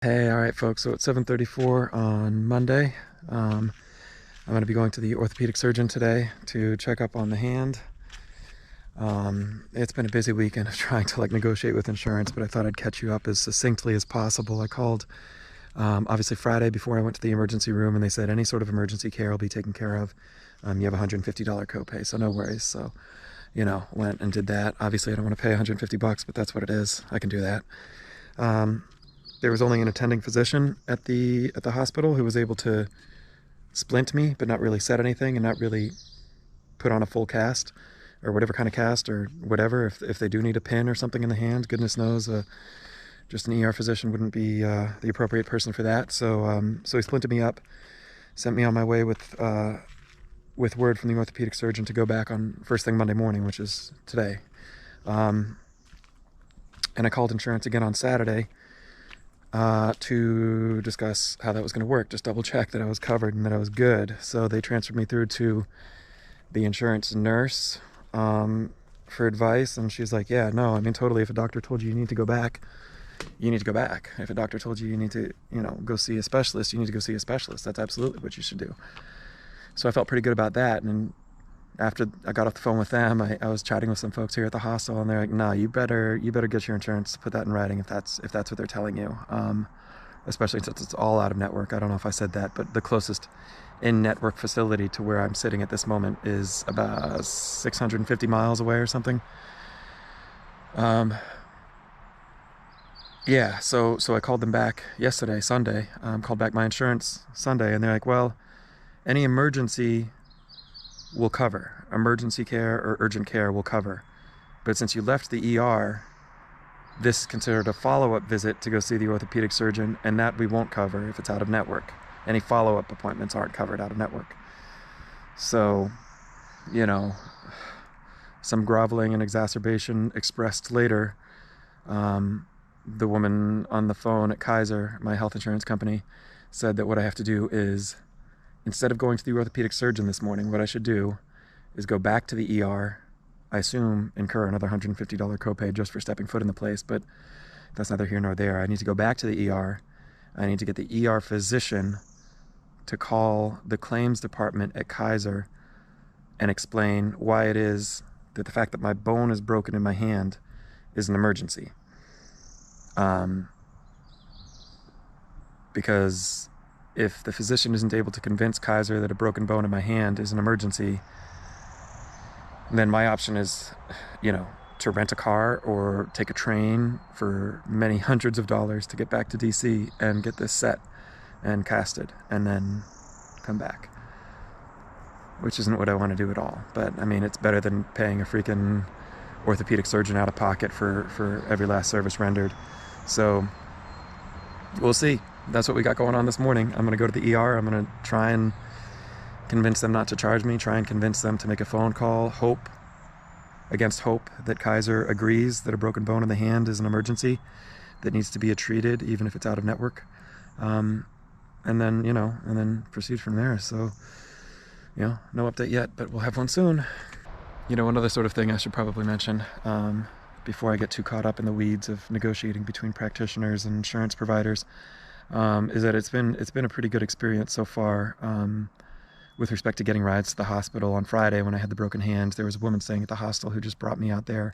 Hey, all right, folks. So it's 7:34 on Monday. I'm going to be going to the orthopedic surgeon today to check up on the hand. It's been a busy weekend of trying to negotiate with insurance, but I thought I'd catch you up as succinctly as possible. I called obviously Friday before I went to the emergency room, and they said any sort of emergency care will be taken care of. You have a $150 copay, so no worries. So, went and did that. Obviously, I don't want to pay $150, but that's what it is. I can do that. There was only an attending physician at the hospital who was able to splint me, but not really set anything and not really put on a full cast or whatever kind of cast or whatever. If they do need a pin or something in the hand, goodness knows, just an ER physician wouldn't be the appropriate person for that. So he splinted me up, sent me on my way with word from the orthopedic surgeon to go back on first thing Monday morning, which is today. And I called insurance again on Saturday to discuss how that was going to work, just double check that I was covered and that I was good. So they transferred me through to the insurance nurse for advice, and she's like, yeah, no, I mean, totally, if a doctor told you need to go back, you need to go back. If a doctor told you need to, go see a specialist, you need to go see a specialist. That's absolutely what you should do. So I felt pretty good about that. And after I got off the phone with them, I was chatting with some folks here at the hospital, and they're like, "No, you better get your insurance, put that in writing if that's what they're telling you." Especially since it's all out of network. I don't know if I said that, but the closest in-network facility to where I'm sitting at this moment is about 650 miles away or something. Yeah, so I called them back yesterday, Sunday. Called back my insurance Sunday, and they're like, "Well, any emergency will cover. Emergency care or urgent care will cover. But since you left the ER, this is considered a follow-up visit to go see the orthopedic surgeon, and that we won't cover if it's out of network. Any follow-up appointments aren't covered out of network." So, some groveling and exacerbation expressed later. The woman on the phone at Kaiser, my health insurance company, said that what I have to do is, instead of going to the orthopedic surgeon this morning, what I should do is go back to the ER, I assume incur another $150 copay just for stepping foot in the place, but that's neither here nor there. I need to go back to the ER. I need to get the ER physician to call the claims department at Kaiser and explain why it is that the fact that my bone is broken in my hand is an emergency. Because if the physician isn't able to convince Kaiser that a broken bone in my hand is an emergency, then my option is, to rent a car or take a train for many hundreds of dollars to get back to DC and get this set and casted and then come back, which isn't what I want to do at all. But I mean, it's better than paying a freaking orthopedic surgeon out of pocket for every last service rendered. So we'll see. That's what we got going on this morning. I'm going to go to the ER. I'm going to try and convince them not to charge me, try and convince them to make a phone call, hope against hope that Kaiser agrees that a broken bone in the hand is an emergency that needs to be treated, even if it's out of network. And then proceed from there. So, no update yet, but we'll have one soon. Another sort of thing I should probably mention, before I get too caught up in the weeds of negotiating between practitioners and insurance providers, is that it's been a pretty good experience so far with respect to getting rides to the hospital. On Friday when I had the broken hand, there was a woman staying at the hostel who just brought me out there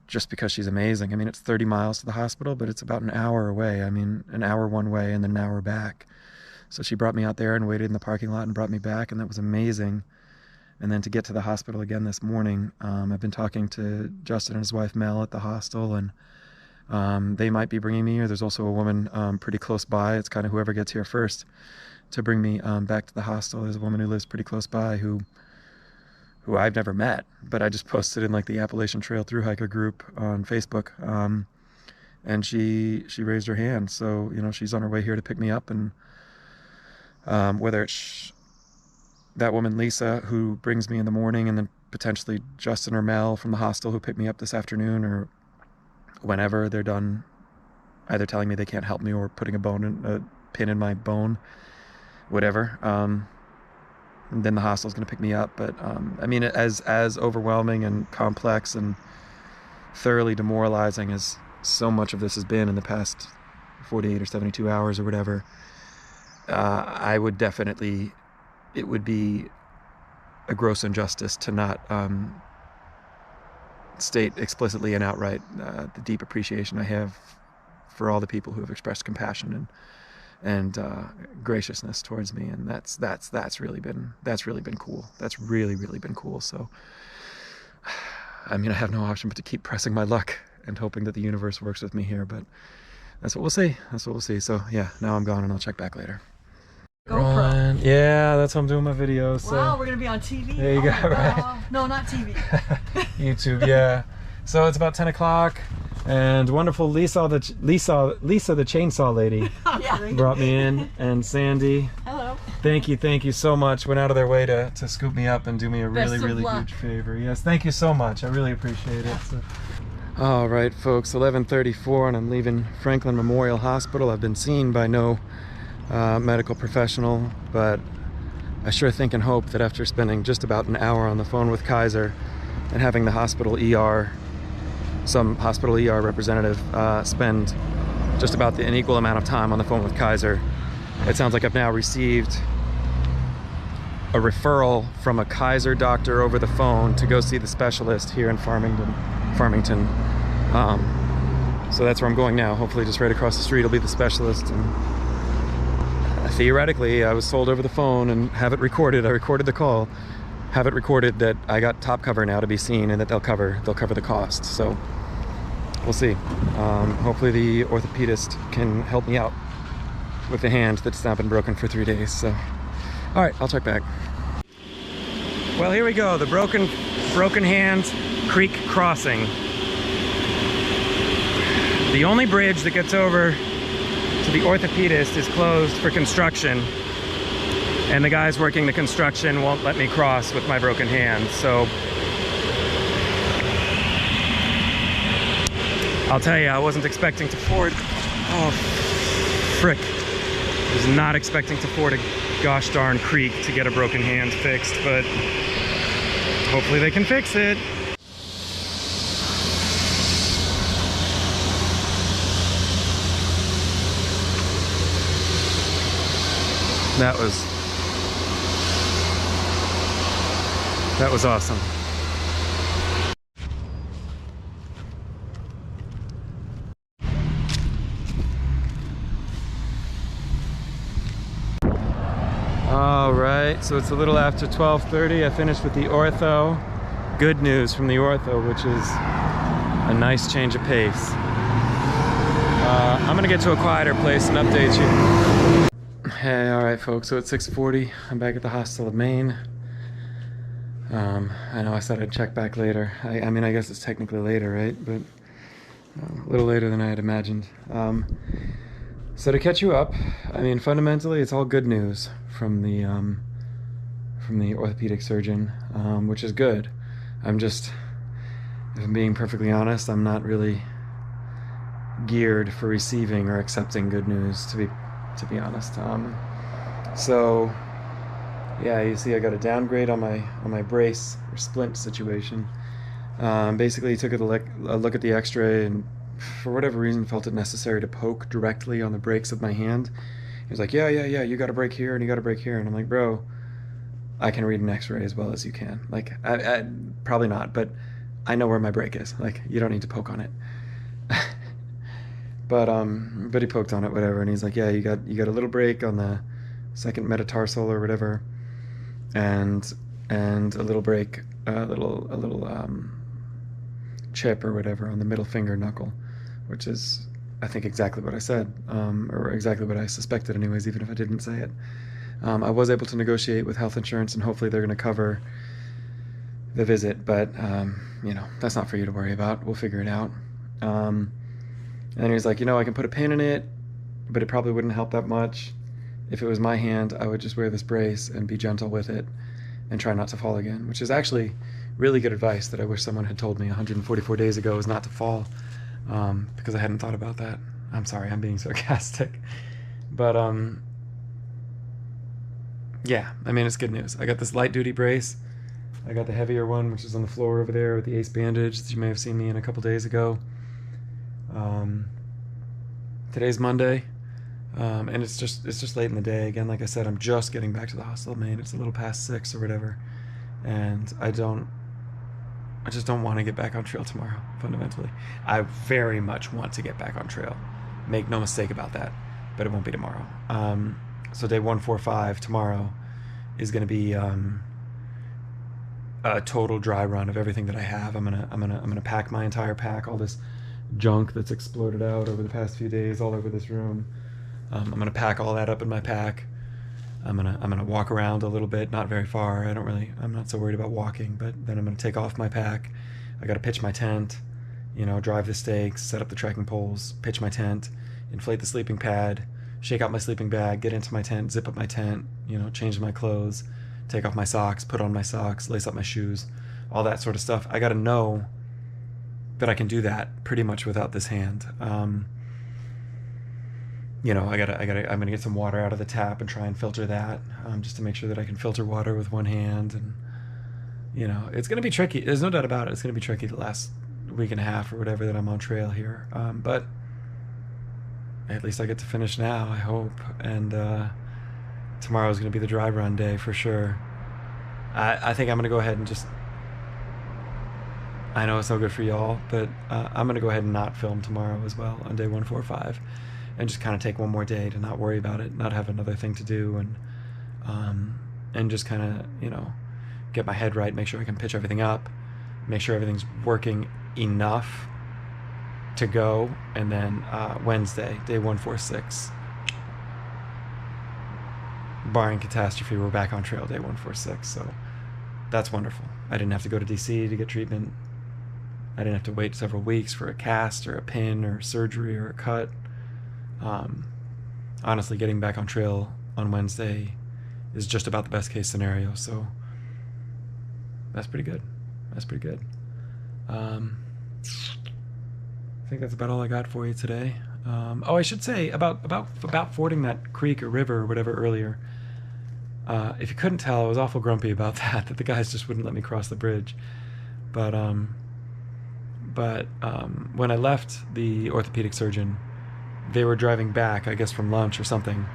just because she's amazing. I mean, it's 30 miles to the hospital, but it's about an hour away. I mean, an hour one way and then an hour back. So she brought me out there and waited in the parking lot and brought me back, and that was amazing. And then to get to the hospital again this morning, I've been talking to Justin and his wife Mel at the hostel, and they might be bringing me, or there's also a woman pretty close by. It's kind of whoever gets here first to bring me back to the hostel. There's a woman who lives pretty close by who I've never met, but I just posted in the Appalachian Trail Thru-Hiker group on Facebook, and she raised her hand. So she's on her way here to pick me up, and whether it's that woman Lisa who brings me in the morning, and then potentially Justin or Mel from the hostel who picked me up this afternoon, or whenever they're done either telling me they can't help me or putting a pin in my bone, whatever. And then the hostel's going to pick me up. But I mean, as overwhelming and complex and thoroughly demoralizing as so much of this has been in the past 48 or 72 hours or whatever, I would definitely, it would be a gross injustice to not state explicitly and outright the deep appreciation I have for all the people who have expressed compassion and graciousness towards me, and that's really been cool. That's really been cool. So, I mean, I have no option but to keep pressing my luck and hoping that the universe works with me here. But that's what we'll see. That's what we'll see. So yeah, now I'm gone, and I'll check back later. GoPro. Yeah, that's how I'm doing my videos. So. Wow, we're gonna be on TV. There you go. Right. No, not TV. YouTube. Yeah. So it's about 10 o'clock. And wonderful Lisa the chainsaw lady brought me in, and Sandy. Hello. Thank you so much. Went out of their way to scoop me up and do me a really huge favor. Yes, thank you so much. I really appreciate it. So. All right, folks, 11:34, and I'm leaving Franklin Memorial Hospital. I've been seen by no medical professional, but I sure think and hope that after spending just about an hour on the phone with Kaiser and having the hospital ER, some hospital ER representative spend just about an equal amount of time on the phone with Kaiser, it sounds like I've now received a referral from a Kaiser doctor over the phone to go see the specialist here in Farmington. So that's where I'm going now. Hopefully just right across the street will be the specialist. And theoretically, I was told over the phone and have it recorded. I recorded the call. Have it recorded that I got top cover now to be seen, and that they'll cover the cost. So we'll see. Hopefully the orthopedist can help me out with the hand that's now been broken for 3 days. So, all right, I'll check back. Well, here we go. The broken hand creek crossing. The only bridge that gets over to the orthopedist is closed for construction, and the guys working the construction won't let me cross with my broken hand. So I'll tell you, I wasn't expecting to ford. Oh, frick. I was not expecting to ford a gosh darn creek to get a broken hand fixed, but hopefully they can fix it. That was awesome. All right, so it's a little after 12:30. I finished with the ortho. Good news from the ortho, which is a nice change of pace. I'm gonna get to a quieter place and update you. Hey, all right, folks, so it's 6:40. I'm back at the hostel of Maine. I know I said I'd check back later. I mean, I guess it's technically later, right? But a little later than I had imagined. So to catch you up, I mean, fundamentally, it's all good news from the orthopedic surgeon, which is good. If I'm being perfectly honest, I'm not really geared for receiving or accepting good news, to be honest. So yeah, you see I got a downgrade on my brace or splint situation. Basically, he took a look at the x-ray, and for whatever reason felt it necessary to poke directly on the breaks of my hand. He was like, yeah, you got a break here and you got a break here. And I'm like, bro, I can read an x-ray as well as you can. Like, I probably not, but I know where my break is. Like, you don't need to poke on it. But he poked on it, whatever, and he's like, yeah, you got a little break on the second metatarsal or whatever, and a little break, a little chip or whatever on the middle finger knuckle, which is, I think, exactly what I said, or exactly what I suspected anyways, even if I didn't say it. I was able to negotiate with health insurance, and hopefully they're going to cover the visit, but you know, that's not for you to worry about. We'll figure it out. And then he was like, you know, I can put a pin in it, but it probably wouldn't help that much. If it was my hand, I would just wear this brace and be gentle with it and try not to fall again, which is actually really good advice that I wish someone had told me 144 days ago, is not to fall, because I hadn't thought about that. I'm sorry, I'm being sarcastic. But yeah, I mean, it's good news. I got this light duty brace. I got the heavier one, which is on the floor over there with the ace bandage that you may have seen me in a couple days ago. Today's Monday, and it's just late in the day. Again, like I said, I'm just getting back to the hostel of Maine. It's a little past 6 or whatever, and I just don't want to get back on trail tomorrow. Fundamentally, I very much want to get back on trail. Make no mistake about that, but it won't be tomorrow. So day 145 tomorrow is going to be a total dry run of everything that I have. I'm gonna pack my entire pack, all this junk that's exploded out over the past few days all over this room. I'm gonna pack all that up in my pack. I'm gonna walk around a little bit, not very far. I'm not so worried about walking, but then I'm gonna take off my pack. I gotta pitch my tent, drive the stakes, set up the trekking poles, pitch my tent, inflate the sleeping pad, shake out my sleeping bag, get into my tent, zip up my tent, change my clothes, take off my socks, put on my socks, lace up my shoes, all that sort of stuff. I gotta know that I can do that pretty much without this hand. I'm gonna get some water out of the tap and try and filter that, just to make sure that I can filter water with one hand. And it's gonna be tricky. There's no doubt about it. It's gonna be tricky the last week and a half or whatever that I'm on trail here. But at least I get to finish now, I hope. And tomorrow is gonna be the dry run day for sure. I think I'm gonna go ahead and just. I know it's no good for y'all, but I'm gonna go ahead and not film tomorrow as well on day 145. And just kind of take one more day to not worry about it, not have another thing to do, and just kind of get my head right, make sure I can pitch everything up, make sure everything's working enough to go, and then Wednesday, day 146, barring catastrophe, we're back on trail day 146. So that's wonderful. I didn't have to go to DC to get treatment. I didn't have to wait several weeks for a cast or a pin or surgery or a cut. Honestly, getting back on trail on Wednesday is just about the best case scenario, so that's pretty good. I think that's about all I got for you today. I should say about fording that creek or river or whatever earlier. If you couldn't tell, I was awful grumpy about that the guys just wouldn't let me cross the bridge. But when I left the orthopedic surgeon, they were driving back, I guess from lunch or something,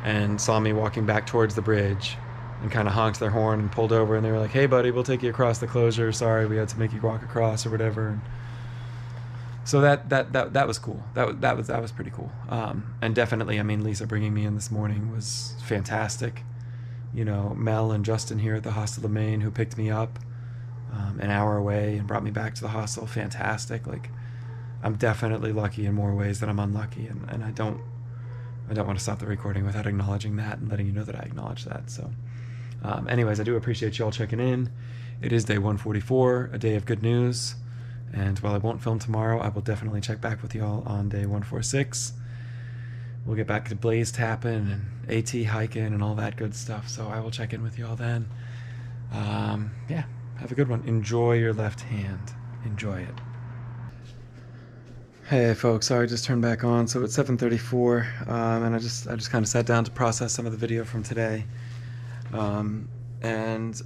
and saw me walking back towards the bridge and kind of honked their horn and pulled over, and they were like, "Hey buddy, we'll take you across the closure. Sorry, we had to make you walk across," or whatever. And so that was cool. That was pretty cool. And definitely, Lisa bringing me in this morning was fantastic. Mel and Justin here at the Hostel of Maine, who picked me up an hour away and brought me back to the hostel, fantastic. Like, I'm definitely lucky in more ways than I'm unlucky, and I don't want to stop the recording without acknowledging that and letting you know that I acknowledge that. So anyways, I do appreciate you all checking in. It is day 144, a day of good news, and while I won't film tomorrow, I will definitely check back with y'all on day 146. We'll get back to blaze tapping and AT hiking and all that good stuff, so I will check in with y'all then. Yeah, have a good one. Enjoy your left hand. Enjoy it. Hey folks, sorry, just turned back on. So it's 7:34, and I just kind of sat down to process some of the video from today, and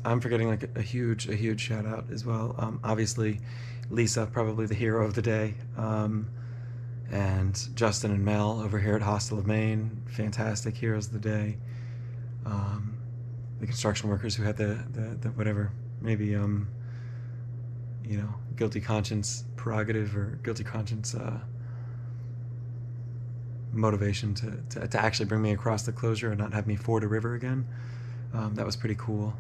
I'm forgetting like a huge shout out as well. Obviously, Lisa, probably the hero of the day, and Justin and Mel over here at Hostel of Maine, fantastic heroes of the day. The construction workers who had the whatever, maybe guilty conscience prerogative or guilty conscience motivation to actually bring me across the closure and not have me ford a river again. That was pretty cool.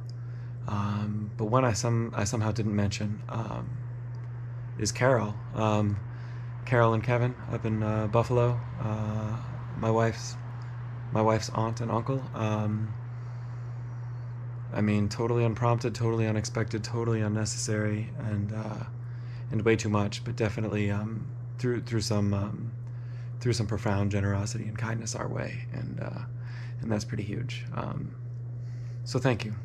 But one I somehow didn't mention is Carol. Carol and Kevin up in Buffalo. My wife's aunt and uncle. Totally unprompted, totally unexpected, totally unnecessary, and way too much. But definitely through some profound generosity and kindness our way, and that's pretty huge. So thank you.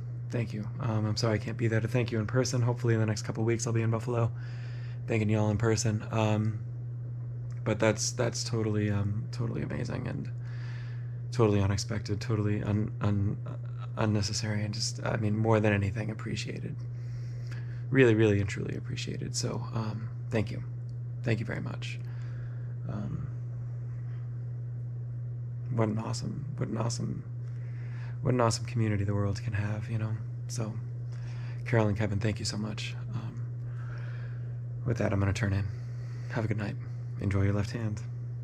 I'm sorry I can't be there to thank you in person. Hopefully in the next couple weeks I'll be in Buffalo, thanking you all in person. But that's totally amazing and totally unexpected, totally unnecessary, and just more than anything appreciated. Really and truly appreciated. So thank you very much. what an awesome community the world can have, you know. So, Carol and Kevin, thank you so much. With that, I'm going to turn in. Have a good night. Enjoy your left hand.